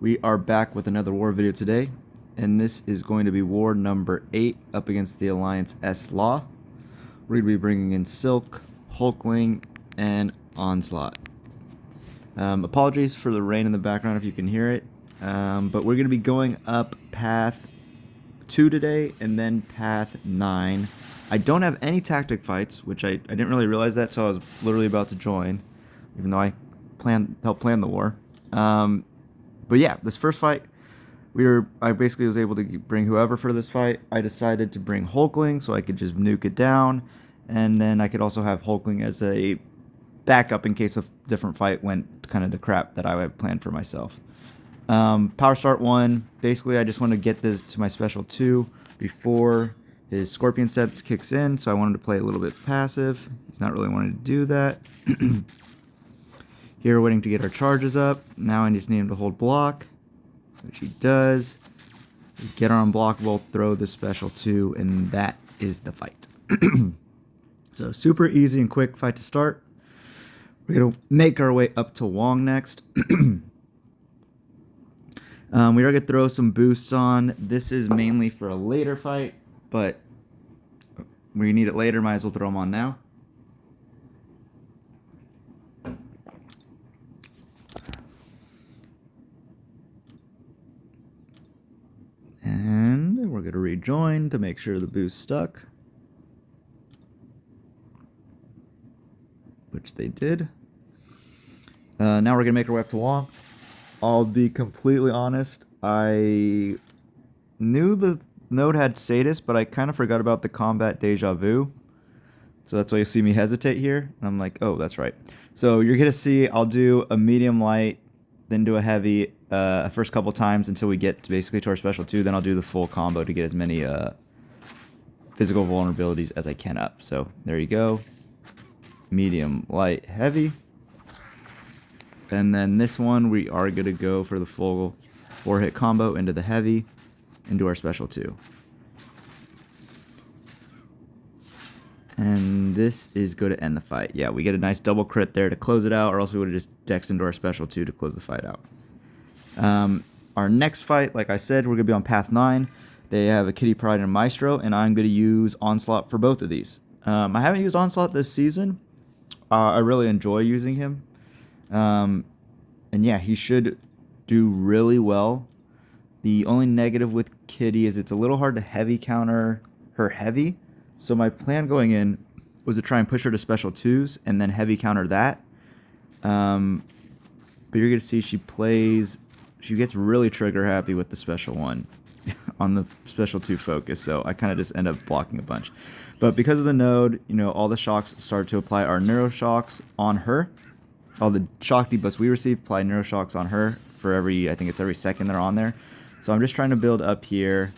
We are back with another war video today, and this is going to be war number 8 up against the Alliance S-Law. We're going to be bringing in Silk, Hulkling, and Onslaught. Apologies for the rain in the background if you can hear it, but we're going to be going up path 2 today and then path 9. I don't have any tactic fights, which I didn't really realize that, so I was literally about to join, even though I helped plan the war. But yeah, this first fight, I basically was able to bring whoever for this fight. I decided to bring Hulkling so I could just nuke it down, and then I could also have Hulkling as a backup in case a different fight went kind of to crap that I had planned for myself. Power start 1, basically I just want to get this to my special 2 before his Scorpion sets kicks in, so I wanted to play a little bit passive. He's not really wanting to do that. Here, waiting to get our charges up. Now I just need him to hold block, which he does. We get our unblockable, throw the special 2, and that is the fight. So super easy and quick fight to start. We're going to make our way up to Wong next. We are going to throw some boosts on. This is mainly for a later fight, but we need it later. Might as well throw them on now. And we're going to rejoin to make sure the boost stuck, which they did. Now we're going to make our way up to Wong. I'll be completely honest, I knew the node had Sadist, but I kind of forgot about the combat deja vu. So that's why you see me hesitate here. And I'm like, oh, that's right. So you're going to see I'll do a medium light, then do a heavy first couple times until we get basically to our special 2. Then I'll do the full combo to get as many physical vulnerabilities as I can up. So there you go. Medium, light, heavy. And then this one, we are going to go for the full 4-hit combo into the heavy, into our special 2. And this is going to end the fight. Yeah, we get a nice double crit there to close it out, or else we would have just dexed into our special 2 to close the fight out. Our next fight, like I said, we're going to be on path 9. They have a Kitty Pryde and a Maestro, and I'm going to use Onslaught for both of these. I haven't used Onslaught this season. I really enjoy using him. And yeah, he should do really well. The only negative with Kitty is it's a little hard to heavy counter her heavy. So my plan going in was to try and push her to special 2s and then heavy counter that. But you're going to see she gets really trigger happy with the special 1 on the special 2 focus. So I kind of just end up blocking a bunch. But because of the node, all the shocks start to apply our neuroshocks on her. All the shock debuffs we receive apply neuroshocks on her for I think it's every second they're on there. So I'm just trying to build up here.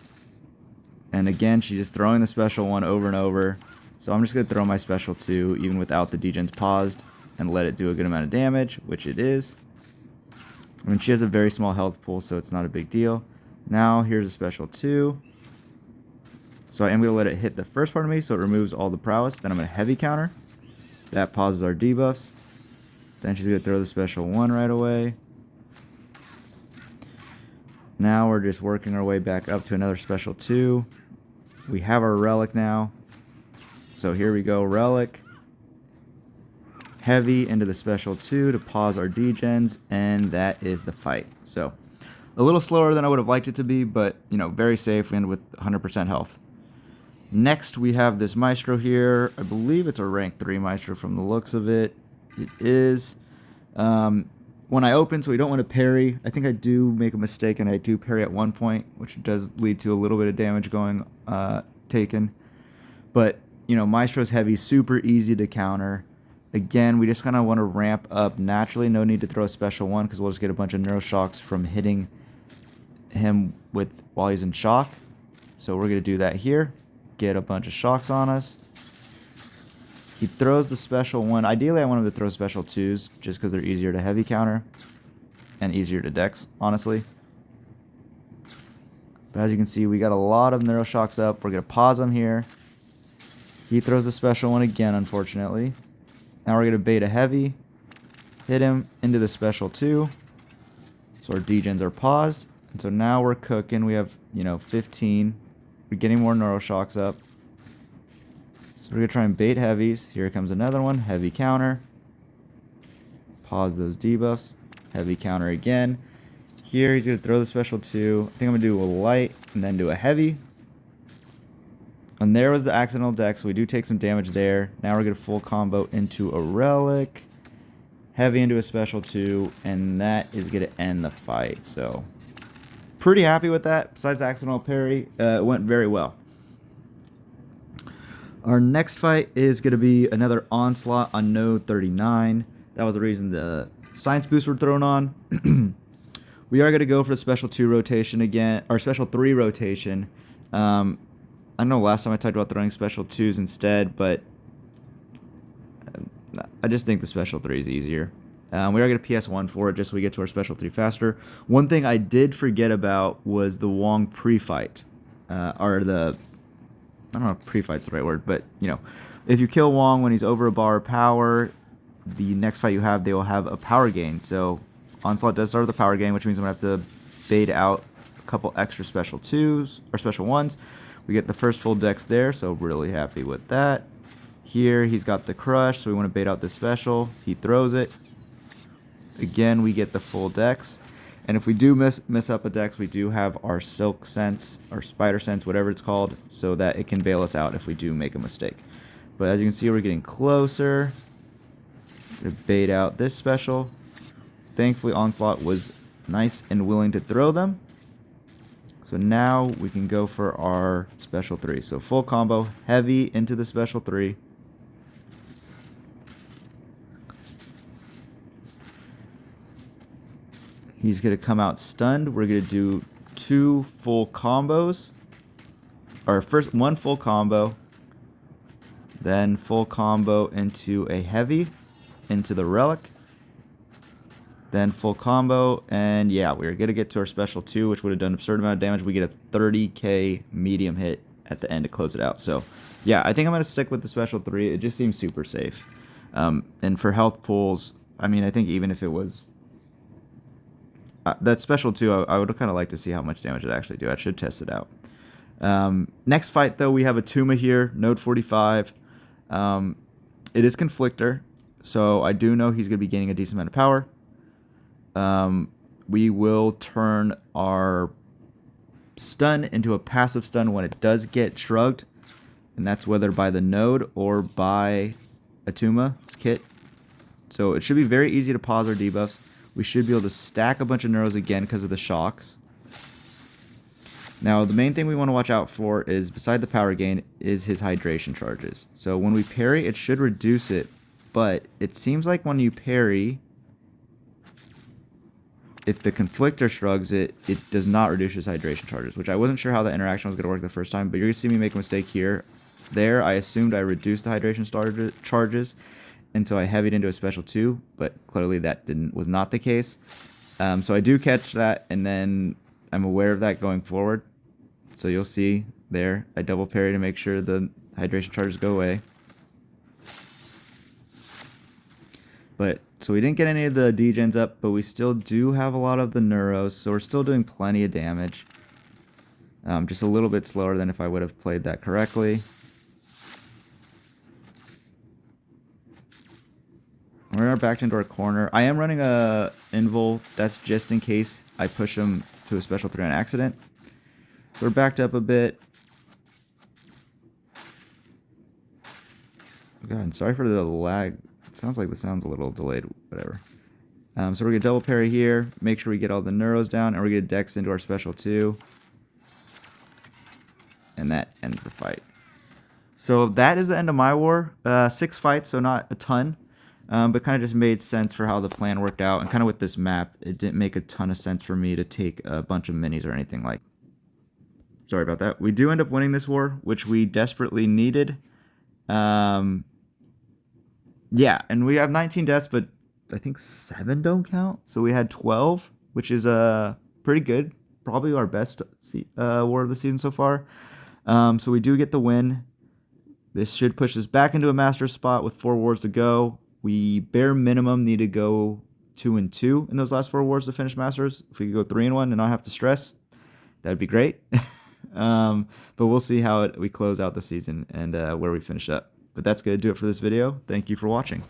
And again, she's just throwing the special 1 over and over. So I'm just going to throw my special 2 even without the degens paused and let it do a good amount of damage, which it is. I mean, she has a very small health pool, so it's not a big deal. Now, here's a special 2. So I am going to let it hit the first part of me, so it removes all the prowess. Then I'm going to heavy counter. That pauses our debuffs. Then she's going to throw the special 1 right away. Now we're just working our way back up to another special 2. We have our relic now. So here we go, relic. Heavy into the special 2 to pause our degens, and that is the fight. So a little slower than I would have liked it to be, but very safe and with 100% health. Next we have this Maestro here. I believe it's a rank 3 Maestro from the looks of it. It is. When I open, so we don't want to parry. I think I do make a mistake, and I do parry at one point, which does lead to a little bit of damage going taken. But Maestro's heavy, super easy to counter. Again, we just kind of want to ramp up naturally. No need to throw a special 1 because we'll just get a bunch of neuroshocks from hitting him while he's in shock. So we're going to do that here. Get a bunch of shocks on us. He throws the special 1. Ideally, I want him to throw special 2s just because they're easier to heavy counter and easier to dex, honestly. But as you can see, we got a lot of neuroshocks up. We're going to pause him here. He throws the special 1 again, unfortunately. Now we're going to bait a heavy, hit him into the special 2. So our degens are paused. And so now we're cooking. We have, 15. We're getting more neuroshocks up. So we're going to try and bait heavies. Here comes another one. Heavy counter. Pause those debuffs. Heavy counter again. Here he's going to throw the special 2. I think I'm going to do a light and then do a heavy. And there was the accidental deck, so we do take some damage there. Now we're going to full combo into a relic. Heavy into a special 2. And that is going to end the fight. So pretty happy with that. Besides the accidental parry, it went very well. Our next fight is going to be another Onslaught on node 39. That was the reason the science boosts were thrown on. We are going to go for the special 2 rotation again, or special 3 rotation. I don't know, last time I talked about throwing special 2s instead, but I just think the special 3 is easier. We are going to PS1 for it just so we get to our special 3 faster. One thing I did forget about was the Wong pre-fight. Or the... I don't know if pre-fight's the right word, but, if you kill Wong when he's over a bar of power, the next fight you have, they will have a power gain. So Onslaught does start with a power gain, which means I'm going to have to bait out a couple extra special 2s, or special 1s. We get the first full dex there, so really happy with that. Here, he's got the crush, so we want to bait out this special. He throws it. Again, we get the full dex. And if we do miss up a dex, we do have our silk sense, or spider sense, whatever it's called, so that it can bail us out if we do make a mistake. But as you can see, we're getting closer. We're gonna bait out this special. Thankfully, Onslaught was nice and willing to throw them. So now we can go for our special 3. So full combo, heavy into the special 3. He's going to come out stunned. We're going to do 2 full combos. Or first, 1 full combo. Then full combo into a heavy. Into the relic. Then full combo. And yeah, we're going to get to our special 2, which would have done an absurd amount of damage. We get a 30k medium hit at the end to close it out. So yeah, I think I'm going to stick with the special 3. It just seems super safe. And for health pools, I mean, I think even if it was... that special 2, I would kind of like to see how much damage it actually do. I should test it out. Next fight, though, we have Attuma here, node 45. It is Conflictor, so I do know he's going to be gaining a decent amount of power. We will turn our stun into a passive stun when it does get shrugged, and that's whether by the node or by Attuma's kit. So it should be very easy to pause our debuffs. We should be able to stack a bunch of neuros again because of the shocks. Now, the main thing we want to watch out for is, beside the power gain, is his hydration charges. So when we parry, it should reduce it, but it seems like when you parry, if the Conflictor shrugs it, it does not reduce his hydration charges, which I wasn't sure how that interaction was going to work the first time, but you're going to see me make a mistake here. There, I assumed I reduced the hydration charges, and so I heavied into a special 2, but clearly that was not the case. So I do catch that, and then I'm aware of that going forward. So you'll see there, I double parry to make sure the hydration charges go away. But so we didn't get any of the degens up, but we still do have a lot of the neuros, so we're still doing plenty of damage. Just a little bit slower than if I would have played that correctly. We're backed into our corner. I am running a invul. That's just in case I push him to a special 3 on accident. So we're backed up a bit. God, and sorry for the lag. It sounds like the sound's a little delayed. Whatever. So we're going to double parry here. Make sure we get all the neuros down. And we're going to dex into our special 2. And that ends the fight. So that is the end of my war. 6 fights, so not a ton. But kind of just made sense for how the plan worked out. And kind of with this map, it didn't make a ton of sense for me to take a bunch of minis or anything like. Sorry about that. We do end up winning this war, which we desperately needed. Yeah, and we have 19 deaths, but I think 7 don't count. So we had 12, which is pretty good. Probably our best war of the season so far. So we do get the win. This should push us back into a master spot with 4 wars to go. We bare minimum need to go 2-2 in those last 4 awards to finish Masters. If we could go 3-1 and not have to stress, that'd be great. But we'll see how we close out the season and where we finish up. But that's going to do it for this video. Thank you for watching.